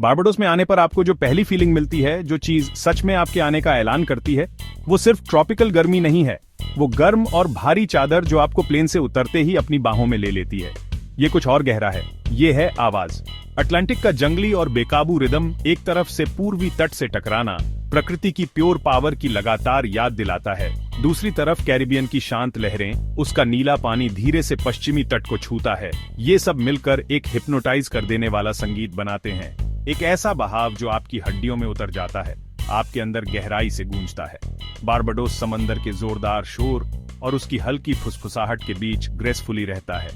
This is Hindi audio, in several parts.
बारबाडोस में आने पर आपको जो पहली फीलिंग मिलती है, जो चीज सच में आपके आने का ऐलान करती है, वो सिर्फ ट्रॉपिकल गर्मी नहीं है। वो गर्म और भारी चादर जो आपको प्लेन से उतरते ही अपनी बाहों में ले लेती है। ये कुछ और गहरा है। ये है आवाज। अटलांटिक का जंगली और बेकाबू रिदम एक तरफ से पूर्वी तट से टकराना प्रकृति की प्योर पावर की लगातार याद दिलाता है। दूसरी तरफ कैरिबियन की शांत लहरें, उसका नीला पानी धीरे से पश्चिमी तट को छूता है। ये सब मिलकर एक हिप्नोटाइज कर देने वाला संगीत बनाते हैं। एक ऐसा बहाव जो आपकी हड्डियों में उतर जाता है, आपके अंदर गहराई से गूंजता है। बारबाडोस समंदर के जोरदार शोर और उसकी हल्की फुसफुसाहट के बीच ग्रेसफुली रहता है।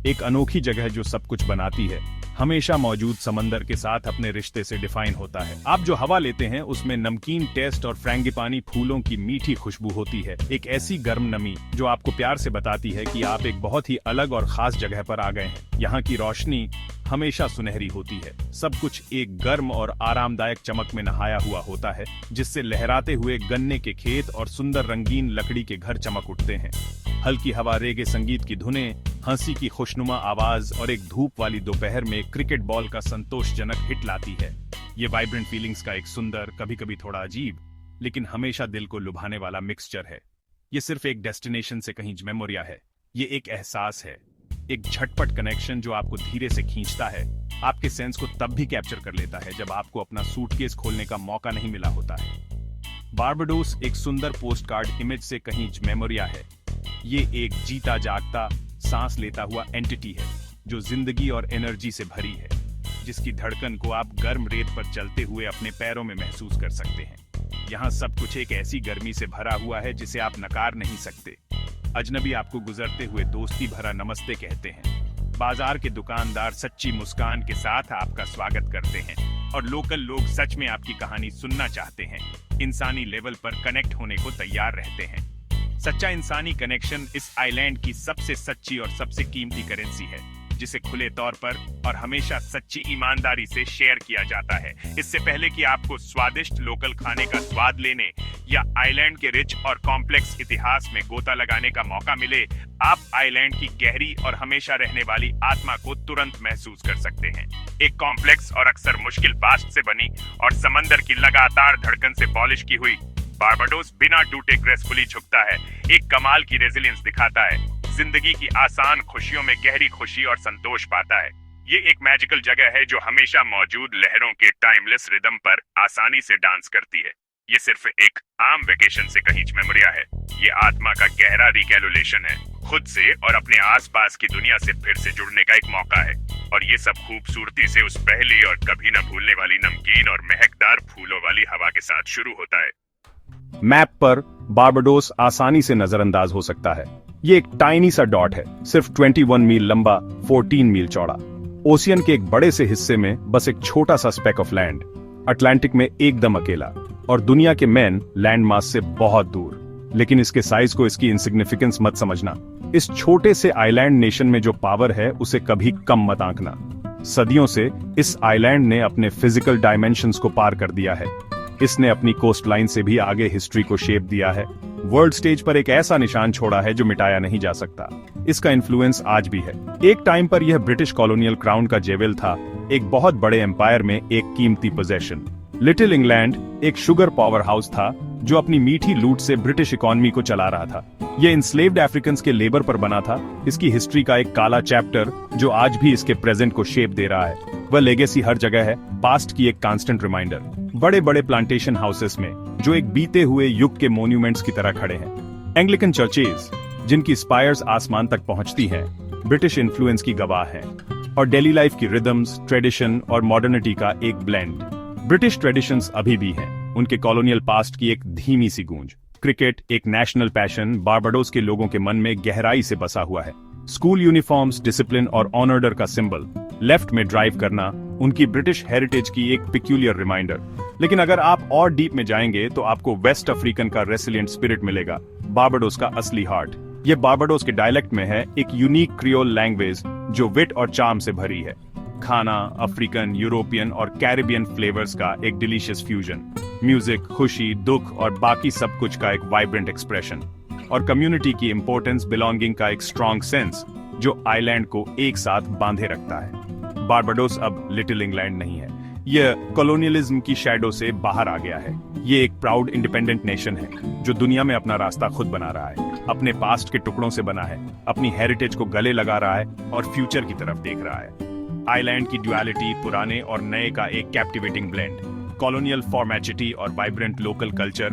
एक अनोखी जगह जो सब कुछ बनाती है, हमेशा मौजूद समंदर के साथ अपने रिश्ते से डिफाइन होता है। आप जो हवा लेते हैं उसमें नमकीन टेस्ट और फ्रैंगिपानी फूलों की मीठी खुशबू होती है। एक ऐसी गर्म नमी जो आपको प्यार से बताती है कि आप एक बहुत ही अलग और खास जगह पर आ गए हैं। यहाँ की रोशनी हमेशा सुनहरी होती है। सब कुछ एक गर्म और आरामदायक चमक में नहाया हुआ होता है, जिससे लहराते हुए गन्ने के खेत और सुंदर रंगीन लकड़ी के घर चमक उठते हैं। हल्की हवा, रेगे संगीत की धुनें, हंसी की खुशनुमा आवाज और एक धूप वाली दोपहर में क्रिकेट बॉल का संतोषजनक हिट लाती है। ये वाइब्रेंट फीलिंग्स का एक सुंदर, कभी कभी थोड़ा अजीब, लेकिन हमेशा दिल को लुभाने वाला मिक्सचर है। ये सिर्फ एक डेस्टिनेशन से कहीं मेमोरिया है। ये एक एहसास है, एक झटपट कनेक्शन जो आपको धीरे से खींचता है, आपके सेंस को तब भी कैप्चर कर लेता है जब आपको अपना सूटकेस खोलने का मौका नहीं मिला होता है। बारबाडोस एक सुंदर पोस्टकार्ड इमेज से कहीं मेमोरिया है। ये एक जीता जागता, सांस लेता हुआ एंटिटी है जो जिंदगी और एनर्जी से भरी है, जिसकी धड़कन को आप गर्म रेत पर चलते हुए अपने पैरों में महसूस कर सकते हैं। यहाँ सब कुछ एक ऐसी गर्मी से भरा हुआ है जिसे आप नकार नहीं सकते। अजनबी आपको गुजरते हुए दोस्ती भरा नमस्ते कहते हैं। बाजार के दुकानदार सच्ची मुस्कान के साथ आपका स्वागत करते हैं और लोकल लोग सच में आपकी कहानी सुनना चाहते हैं। इंसानी लेवल पर कनेक्ट होने को तैयार रहते हैं। सच्चा इंसानी कनेक्शन इस आइलैंड की सबसे सच्ची और सबसे कीमती करेंसी है, जिसे खुले तौर पर और हमेशा सच्ची ईमानदारी से शेयर किया जाता है। इससे पहले कि आपको स्वादिष्ट लोकल खाने का स्वाद लेने या आइलैंड के रिच और कॉम्प्लेक्स इतिहास में गोता लगाने का मौका मिले, आप आइलैंड की गहरी और हमेशा रहने वाली आत्मा को तुरंत महसूस कर सकते हैं। एक कॉम्प्लेक्स और अक्सर मुश्किल पास्ट से बनी और समंदर की लगातार धड़कन से पॉलिश की हुई बारबाडोस बिना टूटे ग्रेसफुली झुकता है, एक कमाल की रेजिलियंस दिखाता है, जिंदगी की आसान खुशियों में गहरी खुशी और संतोष पाता है। ये एक मैजिकल जगह है जो हमेशा मौजूद लहरों के टाइमलेस रिदम पर आसानी से डांस करती है। ये सिर्फ एक आम वेकेशन से कहीं मेमोरिया है। ये आत्मा का गहरा रिकैलुलेशन है, खुद से और अपने आसपास की दुनिया से फिर से जुड़ने का एक मौका है। और ये सब खूबसूरती से उस पहली और कभी न भूलने वाली नमकीन और महकदार फूलों वाली हवा के साथ शुरू होता है। मैप पर बारबाडोस आसानी से नजरअंदाज हो सकता है। ये एक टाइनी सा डॉट है, सिर्फ 21 मील लंबा, 14 मील चौड़ा। ओशियन के एक बड़े से हिस्से में बस एक छोटा सा स्पेक ऑफ लैंड, अटलांटिक में एकदम अकेला और दुनिया के मेन लैंड मास से बहुत दूर। लेकिन इसके साइज को इसकी इनसिग्निफिकेंस मत समझना। इस छोटे से आइलैंड नेशन में जो पावर है उसे कभी कम मत आंकना। सदियों से इस आइलैंड ने अपने फिजिकल डायमेंशंस को पार कर दिया है। इसने अपनी कोस्ट लाइन से भी आगे हिस्ट्री को शेप दिया है। वर्ल्ड स्टेज पर एक ऐसा निशान छोड़ा है जो मिटाया नहीं जा सकता। इसका इन्फ्लुएंस आज भी है। एक टाइम पर यह ब्रिटिश कॉलोनियल क्राउन का जेवल था, एक बहुत बड़े एम्पायर में एक कीमती पोजेशन। लिटिल इंग्लैंड एक शुगर पावर हाउस था जो अपनी मीठी लूट से ब्रिटिश इकोनॉमी को चला रहा था। यह इंस्लेव्ड अफ्रीकन्स के लेबर पर बना था। इसकी हिस्ट्री का एक काला चैप्टर जो आज भी इसके प्रेजेंट को शेप दे रहा है। वह लेगेसी हर जगह है, पास्ट की एक कांस्टेंट रिमाइंडर। बड़े बड़े प्लांटेशन हाउसेस में जो एक बीते हुए युग के मोन्यूमेंट्स की तरह खड़े हैं। एंग्लिकन चर्चेज जिनकी स्पायर्स आसमान तक पहुंचती हैं, ब्रिटिश इन्फ्लुएंस की गवाह हैं। और डेली लाइफ की रिदम्स, ट्रेडिशन और मॉडर्निटी का एक ब्लेंड। ब्रिटिश ट्रेडिशंस अभी भी हैं, उनके कॉलोनियल पास्ट की एक धीमी सी गूंज। क्रिकेट एक नेशनल पैशन बारबाडोस के लोगों के मन में गहराई से बसा हुआ है। स्कूल यूनिफॉर्म्स डिसिप्लिन और ऑनर्डर का सिंबल। लेफ्ट में ड्राइव करना उनकी ब्रिटिश हेरिटेज की एक पिक्यूलियर रिमाइंडर। लेकिन अगर आप और डीप में जाएंगे तो आपको वेस्ट अफ्रीकन का रेसिलिएंट स्पिरिट मिलेगा, बारबाडोस का असली हार्ट। ये बारबाडोस के डायलेक्ट में है, एक यूनिक क्रियोल लैंग्वेज जो विट और चार्म से भरी है। खाना अफ्रीकन, यूरोपियन और कैरिबियन फ्लेवर्स का एक डिलीशियस फ्यूजन। म्यूजिक, खुशी, दुख और बाकी सब कुछ का एक वाइब्रेंट एक्सप्रेशन। और कम्युनिटी की इंपॉर्टेंस, बिलोंगिंग का एक स्ट्रॉन्ग सेंस जो आइलैंड को एक साथ बांधे रखता है। बारबाडोस अब लिटिल इंग्लैंड नहीं है, यह कॉलोनियलिज्म की शैडो से बाहर आ गया है। ये एक प्राउड इंडिपेंडेंट नेशन है जो दुनिया में अपना रास्ता खुद बना रहा है, अपने पास्ट के टुकड़ों से बना है, अपनी हेरिटेज को गले लगा रहा है और फ्यूचर की तरफ देख रहा है। आइलैंड की ड्युअलिटी, पुराने और नए का एक कैप्टिवेटिंग ब्लेंड, कॉलोनियल फॉर्मेचिटी और वाइब्रेंट लोकल कल्चर,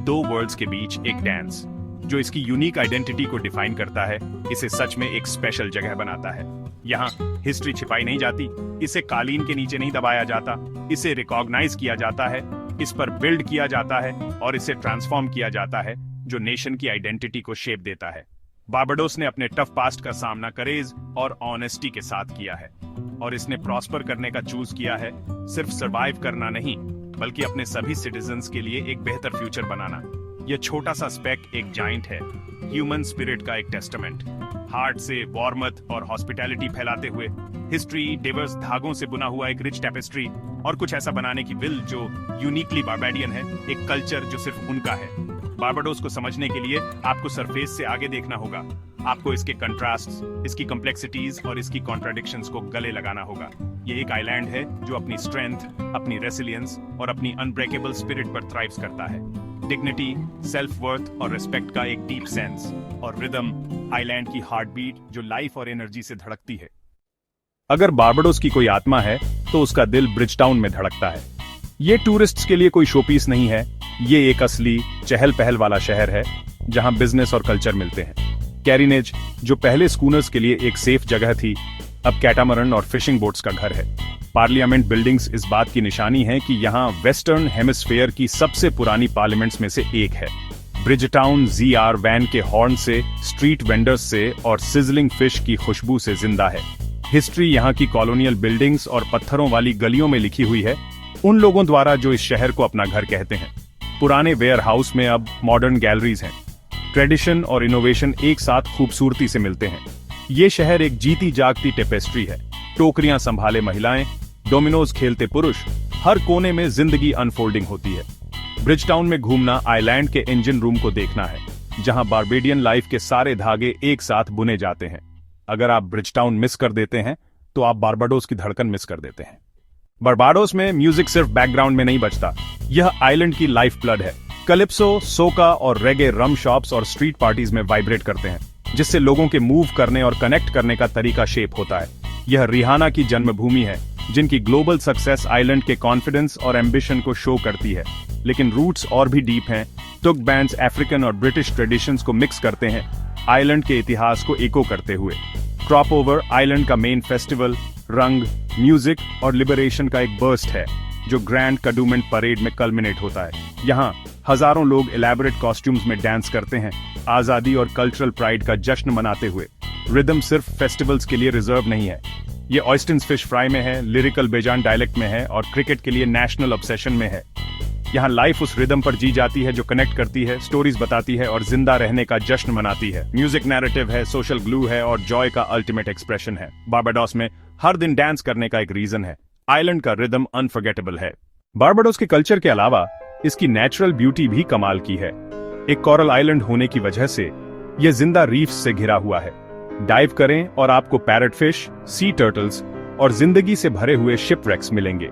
दो वर्ल्ड्स के बीच एक डांस जो इसकी यूनिक आइडेंटिटी को डिफाइन करता है, इसे सच में एक स्पेशल जगह बनाता है। यहाँ हिस्ट्री छिपाई नहीं जाती, इसे कालीन के नीचे नहीं दबाया जाता, इसे रिकॉग्नाइज किया जाता है, इस पर बिल्ड किया जाता है और इसे ट्रांसफॉर्म किया जाता है, जो नेशन की आइडेंटिटी को शेप देता है। बारबाडोस ने अपने टफ पास्ट का सामना करेज और ऑनेस्टी के साथ किया है और इसने प्रॉस्पर करने का चूज किया है, सिर्फ सरवाइव करना नहीं बल्कि अपने सभी सिटीजन्स के लिए एक बेहतर फ्यूचर बनाना। यह छोटा सा स्पेक एक जाइंट है, ह्यूमन स्पिरिट का एक टेस्टामेंट, हार्ट से वार्मथ और हॉस्पिटैलिटी फैलाते हुए, हिस्ट्री डिवर्स धागों से बुना हुआ एक रिच टेपेस्ट्री और कुछ ऐसा बनाने की विल जो यूनिकली बारबाडियन है, एक कल्चर जो सिर्फ उनका है। बारबाडोस को समझने के लिए आपको सरफेस से आगे देखना होगा, आपको इसके कंट्रास्ट्स, इसकी कॉम्प्लेक्सिटीज और इसकी कॉन्ट्राडिक्शंस को गले लगाना होगा। ये एक आइलैंड है जो अपनी स्ट्रेंथ, अपनी रेसिलियंस और अपनी अनब्रेकेबल स्पिरिट पर थ्राइव्स करता है। डिग्निटी, सेल्फ वर्थ और रिस्पेक्ट का एक डीप सेंस और रिदम, आइलैंड की हार्ट बीट जो लाइफ और एनर्जी से धड़कती है। अगर बारबाडोस की कोई आत्मा है तो उसका दिल ब्रिजटाउन में धड़कता है। ये टूरिस्ट्स के लिए कोई शोपीस नहीं है, ये एक असली चहल पहल वाला शहर है जहां बिजनेस और कल्चर मिलते हैं। कैरिनेज, जो पहले स्कूनर्स के लिए एक सेफ जगह थी, अब कैटामरन और फिशिंग बोट्स का घर है। पार्लियामेंट बिल्डिंग्स इस बात की निशानी है कि यहाँ वेस्टर्न हेमिस्फेयर की सबसे पुरानी पार्लियामेंट्स में से एक है। ब्रिजटाउन ZR वैन के हॉर्न से, स्ट्रीट वेंडर्स से और सिजलिंग फिश की खुशबू से जिंदा है। हिस्ट्री यहाँ की कॉलोनियल बिल्डिंग्स और पत्थरों वाली गलियों में लिखी हुई है, उन लोगों द्वारा जो इस शहर को अपना घर कहते हैं। पुराने वेयर हाउस में अब मॉडर्न गैलरीज हैं। ट्रेडिशन और इनोवेशन एक साथ खूबसूरती से मिलते हैं। ये शहर एक जीती जागती टेपेस्ट्री है। टोकरियां संभाले महिलाएं, डोमिनोज खेलते पुरुष, हर कोने में जिंदगी अनफोल्डिंग होती है। ब्रिजटाउन में घूमना आइलैंड के इंजन रूम को देखना है, जहां बारबेडियन लाइफ के सारे धागे एक साथ बुने जाते हैं। अगर आप ब्रिजटाउन मिस कर देते हैं तो आप बारबाडोस की धड़कन मिस कर देते हैं। बारबाडोस में म्यूजिक सिर्फ बैकग्राउंड में नहीं बजता, यह आइलैंड की लाइफ ब्लड है। कलिप्सो, सोका और रेगे रम शॉप्स और स्ट्रीट पार्टीज में वाइब्रेट करते हैं, जिससे लोगों के मूव करने और कनेक्ट करने का तरीका शेप होता है। यह रिहाना की जन्मभूमि है, जिनकी ग्लोबल सक्सेस आइलैंड के कॉन्फिडेंस और एम्बिशन को शो करती है। लेकिन रूट्स और भी डीप हैं। तुक बैंड्स अफ्रीकन और ब्रिटिश ट्रेडिशंस को मिक्स करते हैं, आइलैंड के इतिहास को इको करते हुए। क्रॉप ओवर आइलैंड का मेन फेस्टिवल, रंग, म्यूजिक और लिबरेशन का एक बर्स्ट है, जो ग्रैंड कडूमेंट परेड में कल्मिनेट होता है। यहाँ हजारों लोग इलैबोरेट कॉस्ट्यूम्स में डांस करते हैं, आजादी और कल्चरल प्राइड का जश्न मनाते हुए। रिदम सिर्फ फेस्टिवल्स के लिए रिजर्व नहीं है, ये ऑयस्टिन्स फिश फ्राई में है, लिरिकल बेजान डायलेक्ट में है और क्रिकेट के लिए नेशनल ऑब्सेशन में है। यहाँ लाइफ उस रिदम पर जी जाती है जो कनेक्ट करती है, स्टोरीज बताती है और जिंदा रहने का जश्न मनाती है। म्यूजिक नैरेटिव है, सोशल ग्लू है और जॉय का अल्टीमेट एक्सप्रेशन है। बारबाडोस में हर दिन डांस करने का एक रीजन है। आइलैंड का रिदम अनफॉरगेटेबल है। बारबाडोस के कल्चर के अलावा इसकी नेचुरल ब्यूटी भी कमाल की है। एक कोरल आइलैंड होने की वजह से यह जिंदा रीफ्स से घिरा हुआ है। डाइव करें और आपको पैरट फिश, सी टर्टल्स और जिंदगी से भरे हुए शिपरेक्स मिलेंगे।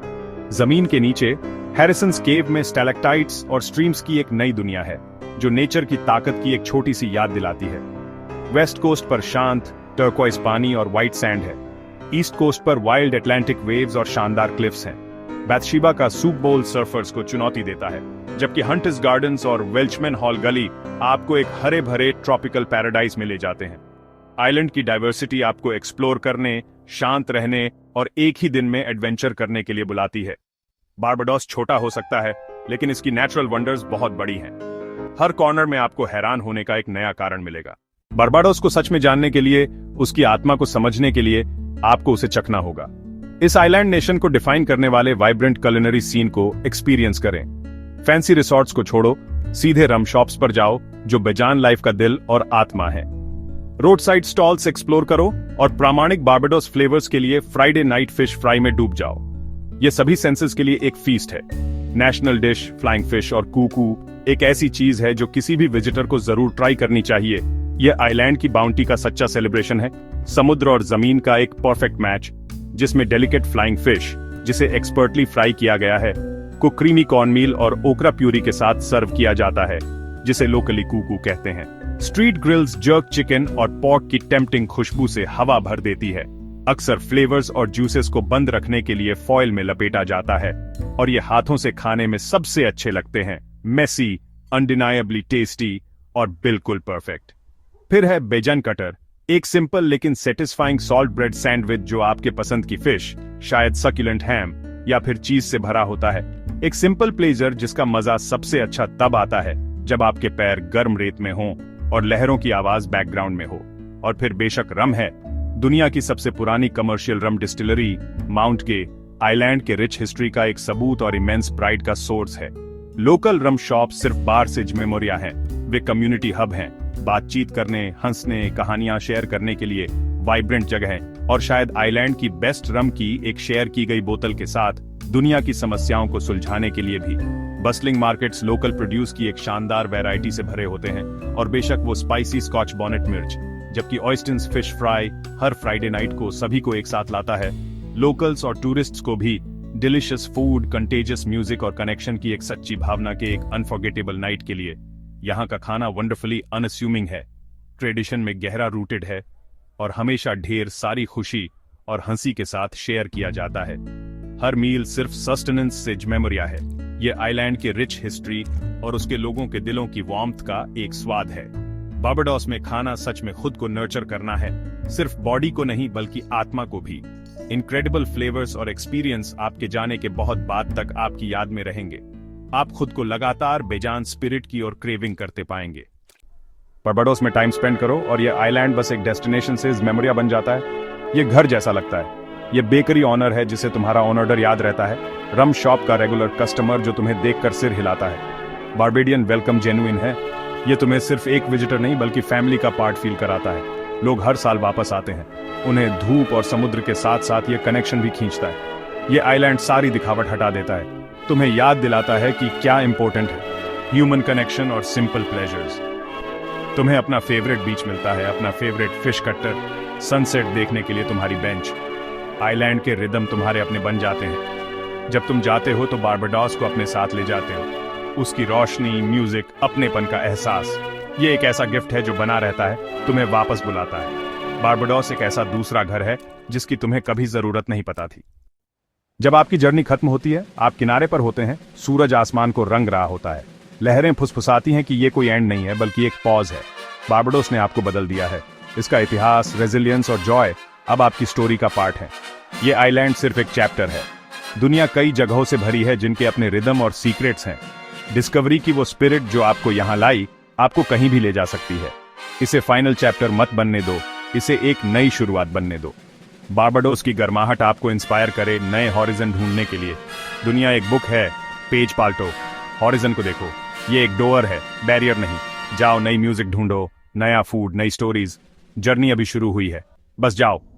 जमीन के नीचे हैरिसन्स केव में स्टैलेक्टाइट्स और स्ट्रीम्स की एक नई दुनिया है, जो नेचर की ताकत की एक छोटी सी याद दिलाती है। वेस्ट कोस्ट पर शांत टर्कोइस पानी और व्हाइट सैंड है। ईस्ट कोस्ट पर वाइल्ड अटलांटिक वेव्स और शानदार क्लिफ्स हैं। बैथशीबा का सूप बोल सर्फर्स को चुनौती देता है, जबकि हंटर्स गार्डन्स और वेल्चमैन हॉल गली आपको एक हरे भरे ट्रॉपिकल पैराडाइज में ले जाते हैं। आइलैंड की डाइवर्सिटी आपको एक्सप्लोर करने, शांत रहने और एक ही दिन में एडवेंचर करने के लिए बुलाती है। बारबाडोस छोटा हो सकता है, लेकिन इसकी नेचुरल वंडर्स बहुत बड़ी हैं। हर कॉर्नर में आपको हैरान होने का एक नया कारण मिलेगा। बारबाडोस को सच में जानने के लिए, उसकी आत्मा को समझने के लिए आपको उसे चखना होगा। इस आइलैंड नेशन को डिफाइन करने वाले वाइब्रेंट कुलिनरी सीन को एक्सपीरियंस करें। फैंसी रिसॉर्ट्स को छोड़ो, सीधे रम शॉप्स पर जाओ, जो बेजान लाइफ का दिल और आत्मा है। रोड साइड स्टॉल्स एक्सप्लोर करो और प्रामाणिक बारबाडोस फ्लेवर्स के लिए फ्राइडे नाइट फिश फ्राई में डूब जाओ। ये सभी सेंसेस के लिए एक फीस्ट है। नेशनल डिश फ्लाइंग फिश और कूकू एक ऐसी चीज है जो किसी भी विजिटर को जरूर ट्राई करनी चाहिए। यह आइलैंड की बाउंटी का सच्चा सेलिब्रेशन है, समुद्र और जमीन का एक परफेक्ट मैच, जिसमें डेलिकेट फ्लाइंग फिश जिसे एक्सपर्टली फ्राई किया गया है, को क्रीमी कॉर्नमील और ओकरा प्यूरी के साथ सर्व किया जाता है, जिसे लोकली कूकू कहते हैं। स्ट्रीट ग्रिल्स जर्क चिकन और पोर्क की टेम्पटिंग खुशबू से हवा भर देती है। अक्सर फ्लेवर्स और जूसेस को बंद रखने के लिए फॉइल में लपेटा जाता है और ये हाथों से खाने में सबसे अच्छे लगते हैं। मेसी, अनडिनायबली टेस्टी और बिल्कुल परफेक्ट। फिर है बेजन कटर, एक सिंपल लेकिन सेटिस्फाइंग सॉल्ट ब्रेड सैंडविच जो आपके पसंद की फिश, शायद सक्यूलेंट हैम या फिर चीज से भरा होता है। एक सिंपल प्लेजर जिसका मजा सबसे अच्छा तब आता है जब आपके पैर गर्म रेत में हों और लहरों की आवाज बैकग्राउंड में हो। और फिर बेशक रम है। दुनिया की सबसे पुरानी कमर्शियल रम डिस्टिलरी माउंट के आइलैंड के रिच हिस्ट्री का एक सबूत और इमेंस प्राइड का सोर्स है। लोकल रम शॉप सिर्फ बार से मेमोरिया हैं, वे कम्युनिटी हब हैं, बातचीत करने, हंसने, कहानियां शेयर करने के लिए वाइब्रेंट जगह हैं और शायद आइलैंड की बेस्ट रम की एक शेयर की गई बोतल के साथ दुनिया की समस्याओं को सुलझाने के लिए भी। बस्लिंग मार्केट्स लोकल प्रोड्यूस की एक शानदार वैरायटी से भरे होते हैं और बेशक वो स्पाइसी स्कॉच बॉनेट मिर्च, जबकि ऑयस्टन्स फिश फ्राई हर फ्राइडे नाइट को सभी को एक साथ लाता है। लोकल्स और टूरिस्ट्स को भी डिलिशियस फूड, कंटेजियस म्यूजिक और कनेक्शन की एक सच्ची भावना के एक अनफॉरगेटेबल नाइट के लिए। यहाँ का खाना वंडरफुली अनअस्यूमिंग है, ट्रेडिशन में गहरा रूटेड है और हमेशा ढेर सारी खुशी और हंसी के साथ शेयर किया जाता है। हर मील सिर्फ सस्टेनेंस से मेमोरिया है। ये आइलैंड के रिच हिस्ट्री और उसके लोगों के दिलों की वार्मथ का एक स्वाद है। बारबाडोस में खाना सच में खुद को नर्चर करना है, सिर्फ बॉडी को नहीं बल्कि आत्मा को भी। इनक्रेडिबल फ्लेवर्स और एक्सपीरियंस आपके जाने के बहुत बाद तक आपकी याद में रहेंगे। आप खुद को लगातार बेजान स्पिरिट की ओर क्रेविंग करते पाएंगे। बारबाडोस में टाइम स्पेंड करो और ये आइलैंड बस एक डेस्टिनेशन से मेमोरिया बन जाता है। ये घर जैसा लगता है। ये बेकरी ऑनर है जिसे तुम्हारा ऑनर याद रहता है। रम शॉप का रेगुलर कस्टमर जो तुम्हें देखकर सिर हिलाता है। बारबेडियन वेलकम जेन्युइन है। ये तुम्हें सिर्फ एक विजिटर नहीं बल्कि फैमिली का पार्ट फील कराता है। लोग हर साल वापस आते हैं। उन्हें धूप और समुद्र के साथ साथ ये कनेक्शन भी खींचता है। ये आइलैंड सारी दिखावट हटा देता है, तुम्हें याद दिलाता है कि क्या इंपॉर्टेंट है, ह्यूमन कनेक्शन और सिंपल प्लेजर्स। तुम्हें अपना फेवरेट बीच मिलता है, अपना फेवरेट फिश कट्टर, सनसेट देखने के लिए तुम्हारी बेंच। आइलैंड के रिदम तुम्हारे अपने बन जाते हैं। जब तुम जाते हो तो बारबाडोस को अपने साथ ले जाते हो। उसकी रोशनी, म्यूजिक, अपनेपन का एहसास, ये एक ऐसा गिफ्ट है जो बना रहता है, तुम्हें वापस बुलाता है। बारबाडोस एक ऐसा दूसरा घर है जिसकी तुम्हें कभी जरूरत नहीं पता थी। जब आपकी जर्नी खत्म होती है, आप किनारे पर होते हैं, सूरज आसमान को रंग रहा होता है, लहरें फुसफुसाती हैं कि ये कोई एंड नहीं है बल्कि एक पॉज है। बारबाडोस ने आपको बदल दिया है। इसका इतिहास, रेजिलियंस और जॉय अब आपकी स्टोरी का पार्ट है। ये आइलैंड सिर्फ एक चैप्टर है। दुनिया कई जगहों से भरी है जिनके अपने रिदम और सीक्रेट्स हैं। डिस्कवरी की वो स्पिरिट जो आपको यहाँ लाई, आपको कहीं भी ले जा सकती है। इसे फाइनल चैप्टर मत बनने दो, इसे एक नई शुरुआत बनने दो। बारबाडोस की गर्माहट आपको इंस्पायर करे नए हॉरिजन ढूंढने के लिए। दुनिया एक बुक है, पेज पाल्टो, हॉरिजन को देखो। ये एक डोर है, बैरियर नहीं। जाओ, नई म्यूजिक ढूंढो, नया फूड, नई स्टोरीज। जर्नी अभी शुरू हुई है, बस जाओ।